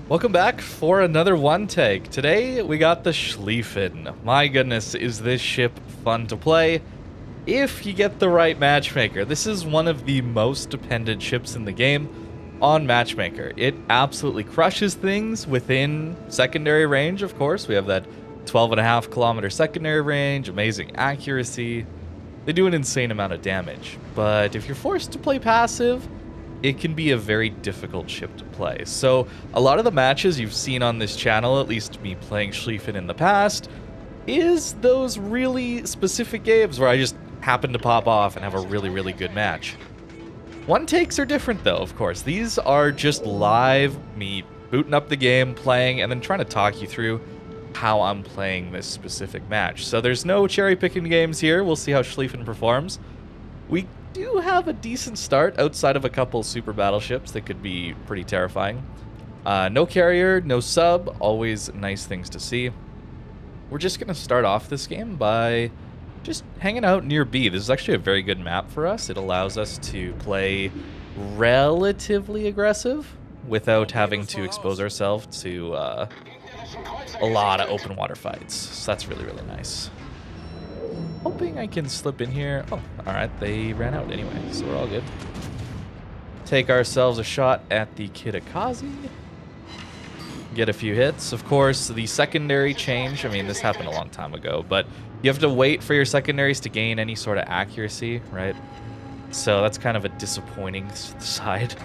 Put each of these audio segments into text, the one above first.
Welcome back for another one take. Today we got the Schlieffen. My goodness, is this ship fun to play if you get the right matchmaker. This is one of the most dependent ships in the game on matchmaker. It absolutely crushes things within secondary range, of course. We have that 12.5 kilometer secondary range, amazing accuracy. They do an insane amount of damage. But if you're forced to play passive, it can be a very difficult ship to play. So a lot of the matches you've seen on this channel, at least me playing Schlieffen in the past, is those really specific games where I just happen to pop off and have a really good match. One takes are different though, of course. These are just live, me booting up the game, playing, and then trying to talk you through how I'm playing this specific match. So there's no cherry picking games here. We'll see how Schlieffen performs. We do have a decent start outside of a couple super battleships that could be pretty terrifying. No carrier, no sub, always nice things to see. We're just going to start off this game by just hanging out near B. This is actually a very good map for us. It allows us to play relatively aggressive without having to expose ourselves to a lot of open water fights. So that's really nice. Hoping I can slip in here. Oh, alright, they ran out anyway, so we're all good. Take ourselves a shot at the Kitakazi. Get a few hits. Of course, the secondary change, I mean, this happened a long time ago, but you have to wait for your secondaries to gain any sort of accuracy, right? So that's kind of a disappointing side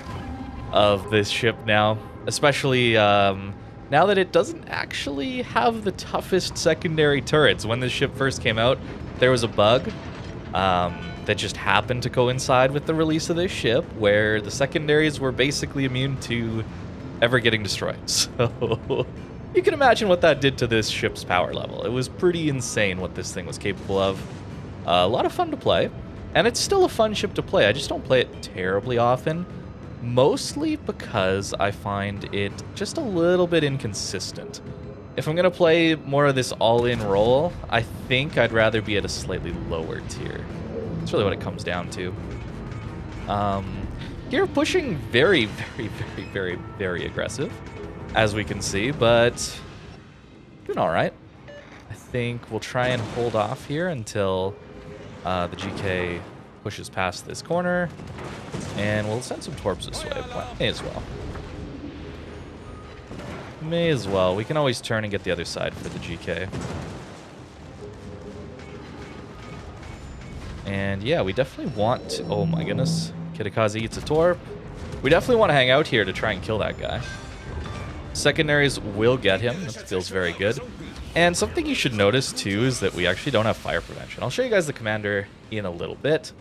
of this ship now, especially now that it doesn't actually have the toughest secondary turrets. When this ship first came out, there was a bug that just happened to coincide with the release of this ship, where the secondaries were basically immune to ever getting destroyed. So you can imagine what that did to this ship's power level. It was pretty insane what this thing was capable of. A lot of fun to play, and it's still a fun ship to play. I just don't play it terribly often, mostly because I find it just a little bit inconsistent. If I'm going to play more of this all-in role, I think I'd rather be at a slightly lower tier. That's really what it comes down to. Here, pushing very aggressive, as we can see, but doing all right. I think we'll try and hold off here until the GK pushes past this corner, and we'll send some torps this way. May as well. May as well. We can always turn and get the other side for the GK. And yeah, we definitely want to... Oh my goodness. Kitakazi eats a torp. We definitely want to hang out here to try and kill that guy. Secondaries will get him. That feels very good. And something you should notice too is that we actually don't have fire prevention. I'll show you guys the commander in a little bit.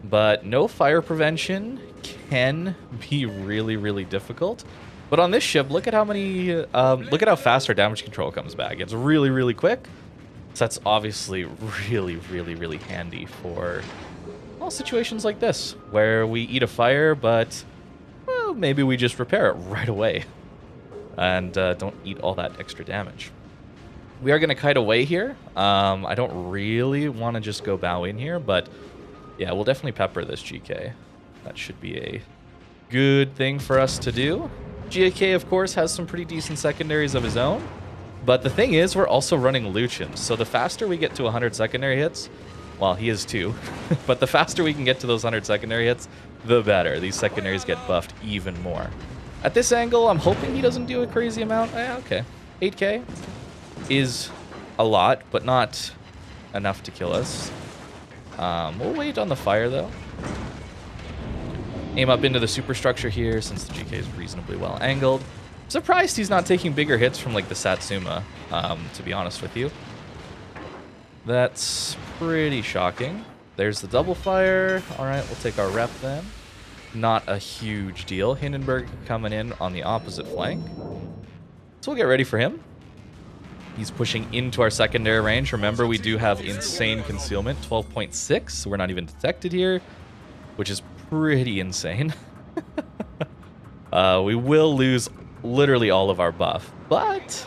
But no fire prevention can be really difficult. But on this ship, look at how many, look at how fast our damage control comes back. It's really quick. So that's obviously really handy for all situations like this, where we eat a fire, but well, maybe we just repair it right away and don't eat all that extra damage. We are going to kite away here. I don't really want to just go bow in here, but yeah, we'll definitely pepper this GK. That should be a good thing for us to do. GK, of course, has some pretty decent secondaries of his own. But the thing is, we're also running Lucians. So the faster we get to 100 secondary hits, well, he is too, but the faster we can get to those 100 secondary hits, the better. These secondaries get buffed even more. At this angle, I'm hoping he doesn't do a crazy amount. Okay. 8k is a lot, but not enough to kill us. We'll wait on the fire, though. Aim up into the superstructure here, since the GK is reasonably well angled. Surprised he's not taking bigger hits from, like, the Satsuma, to be honest with you. That's pretty shocking. There's the double fire. All right, we'll take our rep then. Not a huge deal. Hindenburg coming in on the opposite flank. So we'll get ready for him. He's pushing into our secondary range. Remember, we do have insane concealment, 12.6. So we're not even detected here, which is pretty insane. We will lose literally all of our buff, but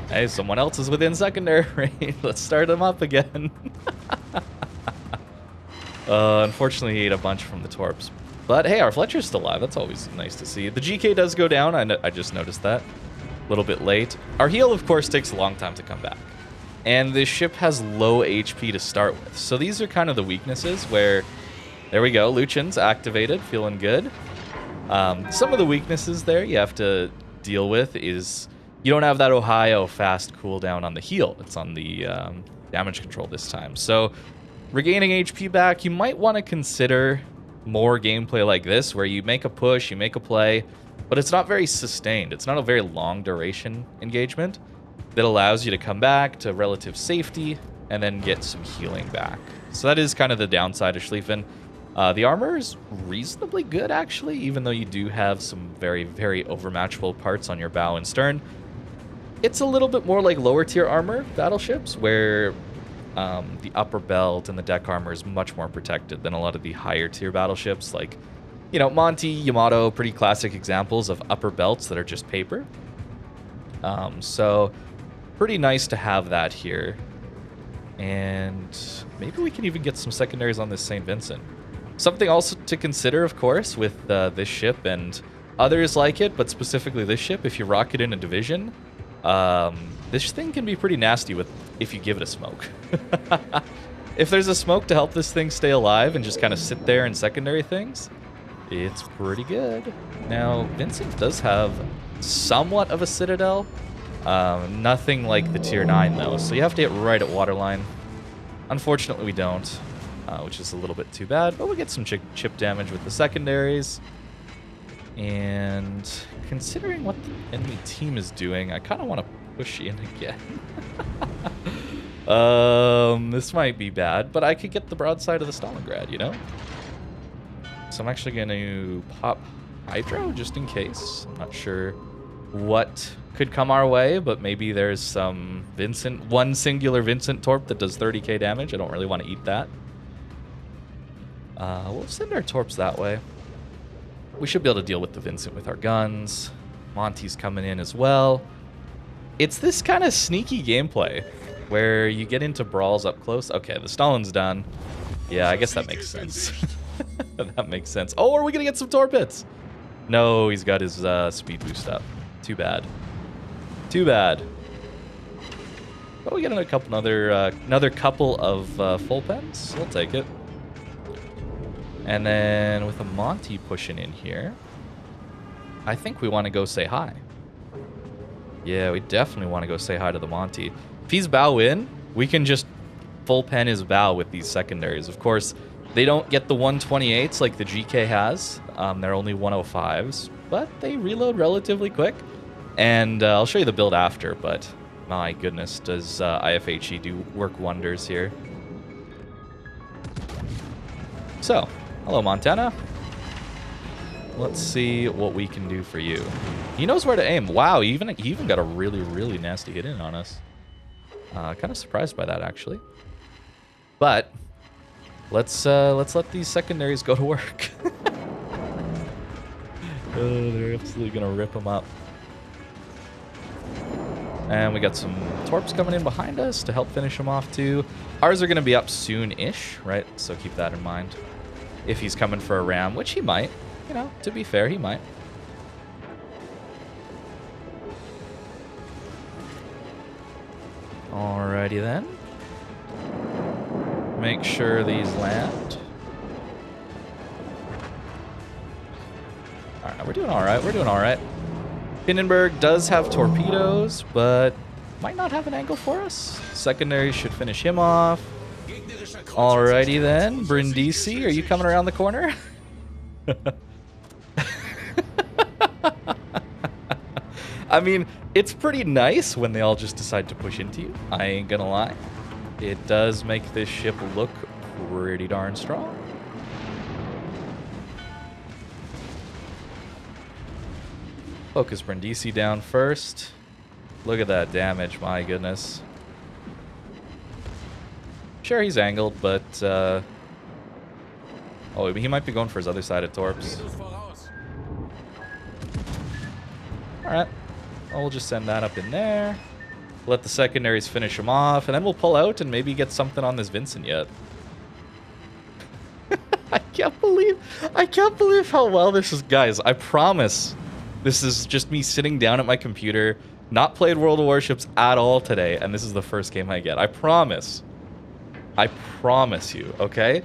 hey, someone else is within secondary range. Let's start him up again. Unfortunately, he ate a bunch from the torps. But hey, our Fletcher's still alive. That's always nice to see. The GK does go down. I just noticed that. A little bit late. Our heal, of course, takes a long time to come back. And this ship has low HP to start with. So these are kind of the weaknesses where... There we go. Lucian's activated. Feeling good. Some of the weaknesses there you have to deal with is... You don't have that Ohio fast cooldown on the heal. It's on the damage control this time. So regaining HP back, you might want to consider more gameplay like this, where you make a push, you make a play, but it's not very sustained. It's not a very long duration engagement that allows you to come back to relative safety and then get some healing back. So that is kind of the downside of Schlieffen. The armor is reasonably good, actually, even though you do have some very, very overmatchable parts on your bow and stern. It's a little bit more like lower tier armor battleships, where the upper belt and the deck armor is much more protected than a lot of the higher tier battleships, like, you know, Monty, Yamato, pretty classic examples of upper belts that are just paper. So pretty nice to have that here. And maybe we can even get some secondaries on this St. Vincent. Something also to consider, of course, with this ship and others like it, but specifically this ship, if you rock it in a division, this thing can be pretty nasty if you give it a smoke. If there's a smoke to help this thing stay alive and just kind of sit there in secondary things, it's pretty good. Now, Vincent does have somewhat of a citadel. Nothing like the tier 9, though, so you have to hit right at waterline. Enfortunately, we don't, which is a little bit too bad, but we'll get some chip damage with the secondaries. And considering what the enemy team is doing, I kind of want to push in again. This might be bad, but I could get the broadside of the Stalingrad, you know? So I'm actually going to pop Hydro just in case. I'm not sure what could come our way, but maybe there's some one singular Vincent Torp that does 30k damage. I don't really want to eat that. We'll send our Torps that way. We should be able to deal with the Vincent with our guns. Monty's coming in as well. It's this kind of sneaky gameplay where you get into brawls up close. Okay, the Stalin's done. Yeah, I guess that makes sense. That makes sense. Oh, are we going to get some torpeds? No, he's got his speed boost up. Too bad. Too bad. But we get another couple of full pens. We'll take it. And then with a Monty pushing in here, I think we want to go say hi. Yeah, we definitely want to go say hi to the Monty. If he's bow in, we can just full pen his bow with these secondaries. Of course, they don't get the 128s like the GK has. They're only 105s, but they reload relatively quick. And I'll show you the build after, but my goodness, does IFHE do work wonders here. So, hello, Montana. Let's see what we can do for you. He knows where to aim. Wow, he even got a really, really nasty hit in on us. Kind of surprised by that, actually. But let's let these secondaries go to work. Oh, they're absolutely gonna rip them up. And we got some Torps coming in behind us to help finish them off too. Ours are gonna be up soon-ish, right? So keep that in mind. If he's coming for a ram, which he might. You know, to be fair, he might. Alrighty then. Make sure these land. Alright, we're doing alright. We're doing alright. Hindenburg does have torpedoes, but might not have an angle for us. Secondary should finish him off. Alrighty then. Brindisi, are you coming around the corner? I mean, it's pretty nice when they all just decide to push into you. I ain't gonna lie. It does make this ship look pretty darn strong. Focus Brindisi down first. Look at that damage, my goodness. Sure, he's angled, but... oh, he might be going for his other side of Torps. Alright. Well, we'll just send that up in there. Let the secondaries finish him off, and then we'll pull out and maybe get something on this Vincent yet. I can't believe how well this is, guys. I promise this is just me sitting down at my computer, not played World of Warships at all today, and this is the first game I get. I promise you, okay?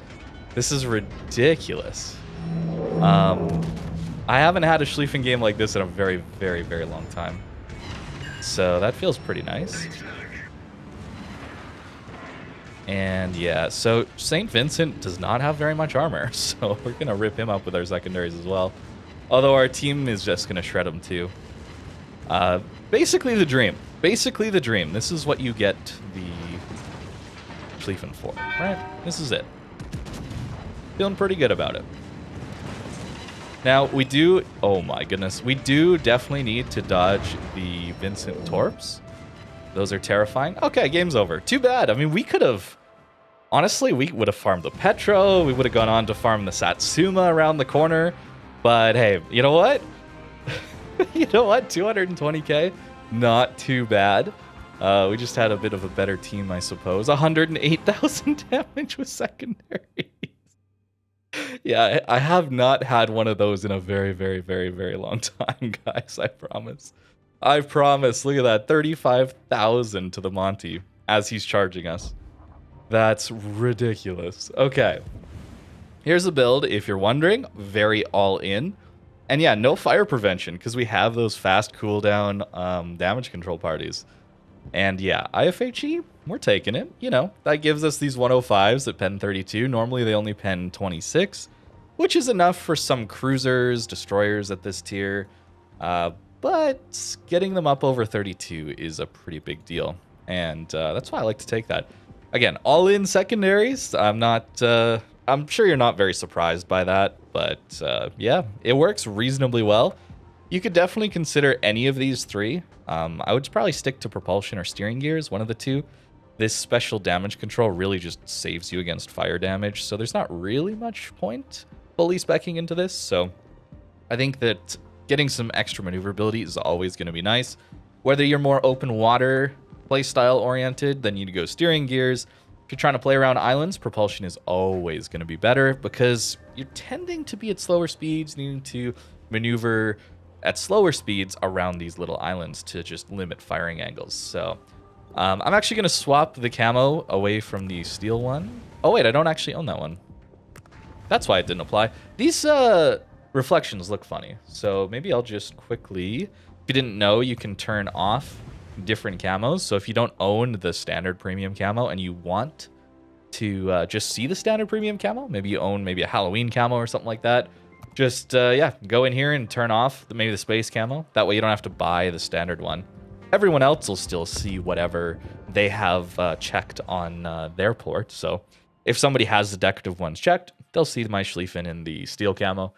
This is ridiculous. I haven't had a Schlieffen game like this in a very, very, very long time. So that feels pretty nice. And yeah, so St. Vincent does not have very much armor, so we're going to rip him up with our secondaries as well. Although our team is just going to shred him too. Basically the dream. Basically the dream. This is what you get the Schlieffen for, right? This is it. Feeling pretty good about it. Now, we do... Oh my goodness. We do definitely need to dodge the Vincent Torps. Those are terrifying. Okay, game's over. Too bad. I mean, we could have... Honestly, we would have farmed the Petro. We would have gone on to farm the Satsuma around the corner. But hey, you know what? You know what? 220k? Not too bad. We just had a bit of a better team, I suppose. 108,000 damage with secondaries. Yeah, I have not had one of those in a very, very, very, very long time, guys. I promise. I promise. Look at that. 35,000 to the Monty as he's charging us. That's ridiculous. Okay. Here's the build. If you're wondering, very all in. And yeah, no fire prevention because we have those fast cooldown damage control parties. And yeah, IFHE, we're taking it. You know, that gives us these 105s at pen 32. Normally they only pen 26, which is enough for some cruisers, destroyers at this tier. But getting them up over 32 is a pretty big deal. And that's why I like to take that. Again, all in secondaries. I'm sure you're not very surprised by that, but yeah, it works reasonably well. You could definitely consider any of these three. I would probably stick to propulsion or steering gears, one of the two. This special damage control really just saves you against fire damage, so there's not really much point fully speccing into this. So I think that getting some extra maneuverability is always going to be nice. Whether you're more open water playstyle oriented, then you'd go steering gears. If you're trying to play around islands, propulsion is always going to be better because you're tending to be at slower speeds, needing to maneuver at slower speeds around these little islands to just limit firing angles. So I'm actually going to swap the camo away from the steel one. Oh wait, I don't actually own that one. That's why it didn't apply. These reflections look funny, so maybe I'll just quickly... If you didn't know, you can turn off different camos. So if you don't own the standard premium camo and you want to just see the standard premium camo, maybe you own maybe a Halloween camo or something like that, just yeah, go in here and turn off maybe the space camo. That way you don't have to buy the standard one. Everyone else will still see whatever they have checked on their port. So if somebody has the decorative ones checked, they'll see my Schlieffen in the steel camo.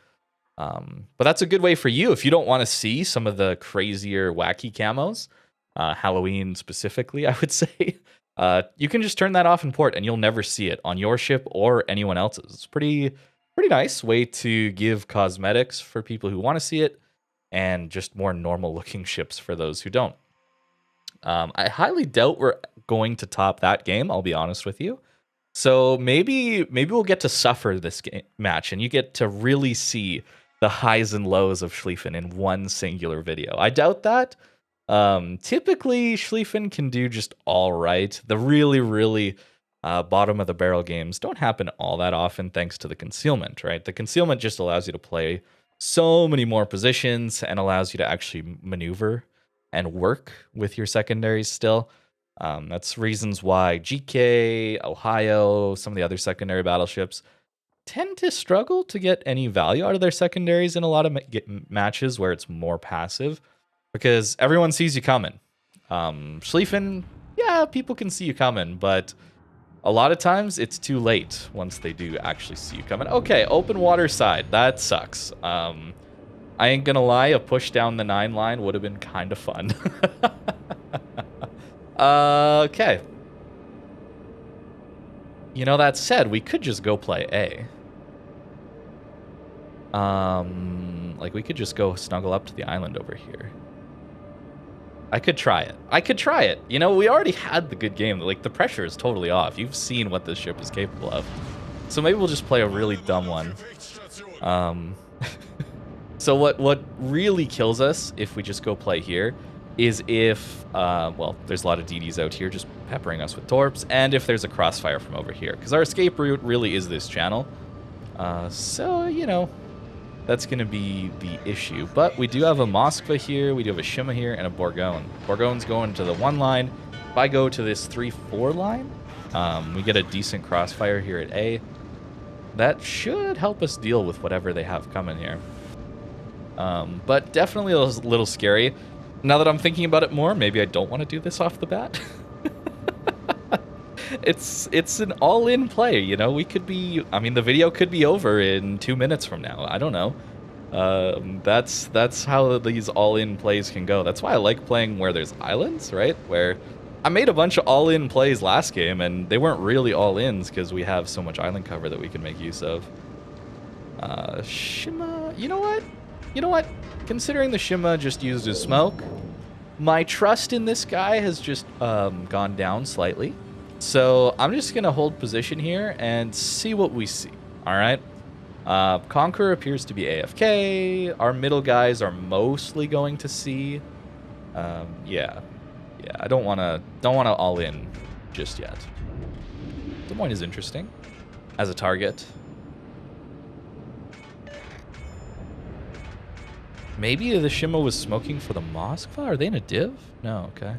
But that's a good way for you if you don't want to see some of the crazier, wacky camos, Halloween specifically, I would say. You can just turn that off in port and you'll never see it on your ship or anyone else's. It's pretty nice way to give cosmetics for people who want to see it and just more normal looking ships for those who don't. I highly doubt we're going to top that game, I'll be honest with you. So maybe we'll get to suffer this match and you get to really see the highs and lows of Schlieffen in one singular video. I doubt that. Typically, Schlieffen can do just all right. The really bottom of the barrel games don't happen all that often thanks to the concealment, right? The concealment just allows you to play so many more positions and allows you to actually maneuver and work with your secondaries still. That's reasons why GK, Ohio, some of the other secondary battleships tend to struggle to get any value out of their secondaries in a lot of matches where it's more passive because everyone sees you coming. Schlieffen, yeah, people can see you coming, but a lot of times it's too late once they do actually see you coming. Okay, open water side. That sucks. I ain't gonna lie, a push down the 9 line would have been kind of fun. Okay. You know, that said, we could just go play A. Like, we could just go snuggle up to the island over here. I could try it. You know, we already had the good game. Like, the pressure is totally off. You've seen what this ship is capable of. So maybe we'll just play a really dumb one. So what really kills us if we just go play here is if, well, there's a lot of DDs out here just peppering us with torps, and if there's a crossfire from over here. Because our escape route really is this channel. So, you know, that's going to be the issue. But we do have a Moskva here, we do have a Shima here, and a Bourgogne. Bourgogne's going to the 1 line. If I go to this 3-4 line, we get a decent crossfire here at A. That should help us deal with whatever they have coming here. But definitely a little scary. Now that I'm thinking about it more, maybe I don't want to do this off the bat. It's an all-in play, you know? We could be... I mean, the video could be over in 2 minutes from now. I don't know. That's how these all-in plays can go. That's why I like playing where there's islands, right? Where I made a bunch of all-in plays last game, and they weren't really all-ins because we have so much island cover that we can make use of. Shima... You know what? You know what? Considering the Shima just used his smoke, my trust in this guy has just gone down slightly. So I'm just going to hold position here and see what we see. All right. Conqueror appears to be AFK. Our middle guys are mostly going to C. Yeah. I don't want to all in just yet. Des Moines is interesting as a target. Maybe the Shima was smoking for the Moskva? Are they in a div? No, okay.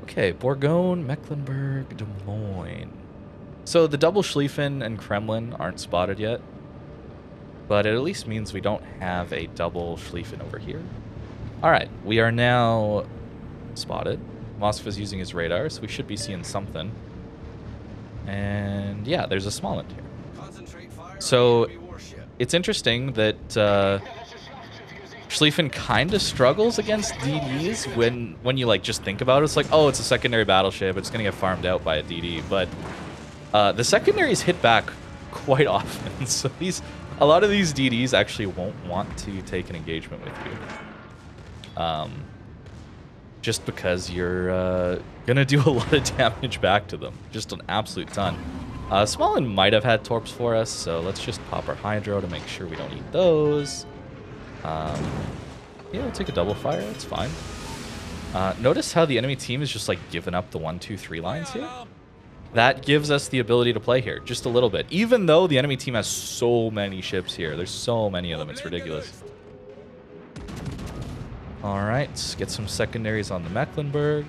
Okay, Bourgogne, Mecklenburg, Des Moines. So the double Schlieffen and Kremlin aren't spotted yet. But it at least means we don't have a double Schlieffen over here. Alright, we are now spotted. Moskva's using his radar, so we should be seeing something. And yeah, there's a Smolensk here. So it's interesting that Schlieffen kind of struggles against DDs when you like just think about it. It's like, oh, it's a secondary battleship. It's going to get farmed out by a DD. But the secondaries hit back quite often. So a lot of these DDs actually won't want to take an engagement with you. Just because you're going to do a lot of damage back to them. Just an absolute ton. Smolin might have had torps for us, so let's just pop our hydro to make sure we don't eat those. Yeah, we'll take a double fire. It's fine. Notice how the enemy team is just like giving up the 1, 2, 3 lines here. That gives us the ability to play here just a little bit, even though the enemy team has so many ships here. There's so many of them. It's ridiculous. All right, let's get some secondaries on the Mecklenburg.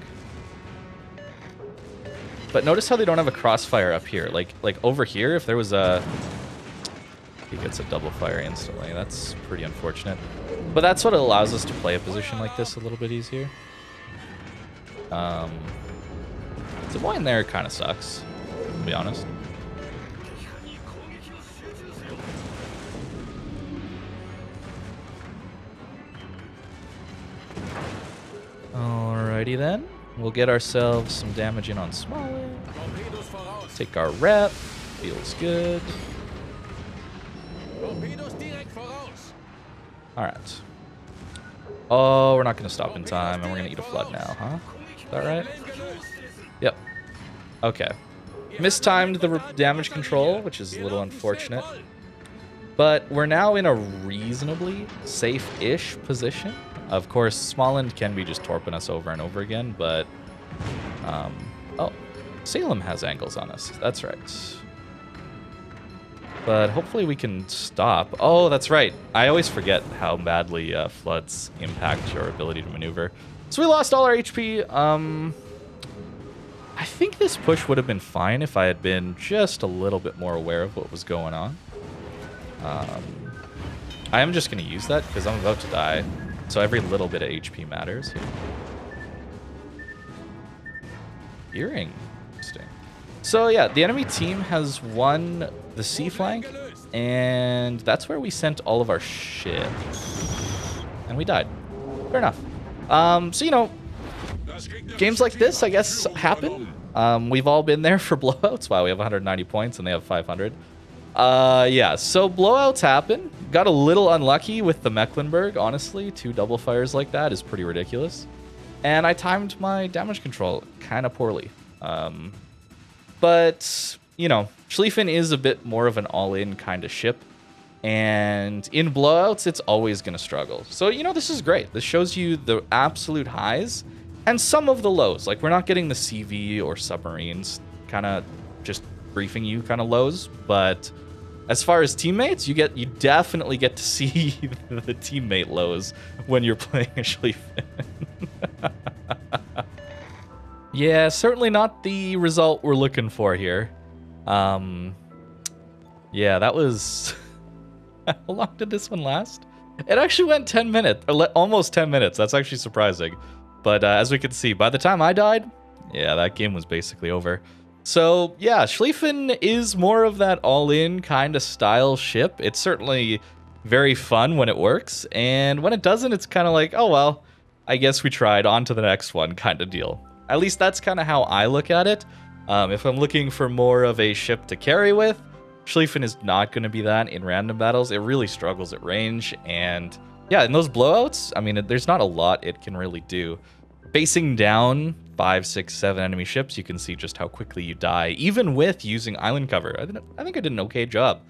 But notice how they don't have a crossfire up here. Like over here, if there was a... He gets a double fire instantly. That's pretty unfortunate. But that's what allows us to play a position like this a little bit easier. Des Moines there kind of sucks, to be honest. Alrighty then. We'll get ourselves some damage in on Smolensk. Take our rep. Feels good. Alright. Oh, we're not going to stop in time, and we're going to eat a flood now, huh? Is that right? Yep. Okay. Mistimed the damage control, which is a little unfortunate. But we're now in a reasonably safe-ish position. Of course, Smolensk can be just torping us over and over again, but... oh, Salem has angles on us. That's right. But hopefully we can stop. Oh, that's right. I always forget how badly floods impact your ability to maneuver. So we lost all our HP. I think this push would have been fine if I had been just a little bit more aware of what was going on. I am just going to use that because I'm about to die. So every little bit of HP matters here. Earring. Interesting. So yeah, the enemy team has won the C flank, and that's where we sent all of our shit. And we died. Fair enough. So, you know, games like this, I guess, happen. We've all been there for blowouts. Wow, we have 190 points and they have 500. Yeah, so blowouts happen. Got a little unlucky with the Mecklenburg, honestly. 2 double fires like that is pretty ridiculous. And I timed my damage control kind of poorly. But you know, Schlieffen is a bit more of an all-in kind of ship. And in blowouts, it's always going to struggle. So, you know, this is great. This shows you the absolute highs and some of the lows. Like, we're not getting the CV or submarines kind of just briefing you kind of lows. But as far as teammates, you definitely get to see the teammate lows when you're playing a Schlieffen. Yeah, certainly not the result we're looking for here. Yeah, that was... How long did this one last? It actually went 10 minutes, or almost 10 minutes. That's actually surprising. But as we can see, by the time I died, yeah, that game was basically over. So yeah, Schlieffen is more of that all-in kind of style ship. It's certainly very fun when it works, and when it doesn't, it's kind of like, oh well, I guess we tried, on to the next one kind of deal. At least that's kind of how I look at it. If I'm looking for more of a ship to carry with, Schlieffen is not going to be that in random battles. It really struggles at range, and yeah, in those blowouts, I mean, there's not a lot it can really do. Facing down 5, 6, 7 enemy ships, you can see just how quickly you die, even with using island cover. I think I did an okay job.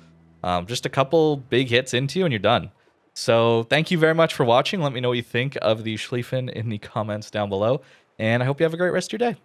Just a couple big hits into you, and you're done. So thank you very much for watching. Let me know what you think of the Schlieffen in the comments down below, and I hope you have a great rest of your day.